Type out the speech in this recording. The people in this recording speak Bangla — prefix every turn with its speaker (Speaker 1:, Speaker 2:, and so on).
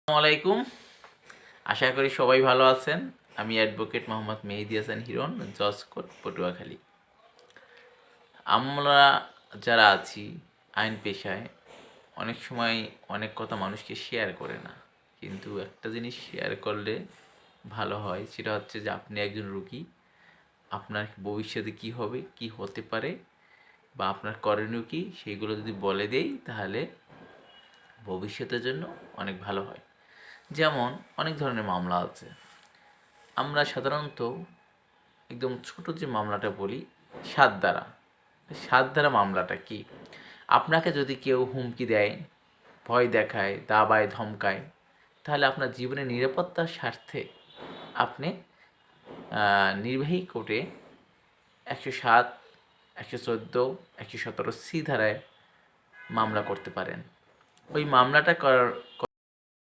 Speaker 1: আসসালামু আলাইকুম। আশা করি সবাই ভালো আছেন। আমি অ্যাডভোকেট মোহাম্মদ মেহেদী হাসান হিরণ, জজ কোর্ট পটুয়াখালী। আমরা যারা আছি আইন পেশায় অনেক সময় অনেক কথা মানুষকে শেয়ার করে না, কিন্তু একটা জিনিস শেয়ার করলে ভালো হয়, সেটা হচ্ছে যে আপনি একজন রুগী, আপনার ভবিষ্যতে কি হবে, কি হতে পারে, বা আপনার করণীয় কী, সেইগুলো যদি বলে দেই তাহলে ভবিষ্যতের জন্য অনেক ভালো হয়। যেমন অনেক ধরনের মামলা আছে। আমরা সাধারণত একদম ছোট যে মামলাটা বলি, সাতধারা। সাতধারা মামলাটা কি? আপনাকে যদি কেউ হুমকি দেয়, ভয় দেখায়, দাবায়, ধমকায়, তাহলে আপনার জীবনের নিরাপত্তার স্বার্থে আপনি নির্বাহী কোর্টে 107, 114, 117 সি ধারায় মামলা করতে পারেন। ওই মামলাটা করার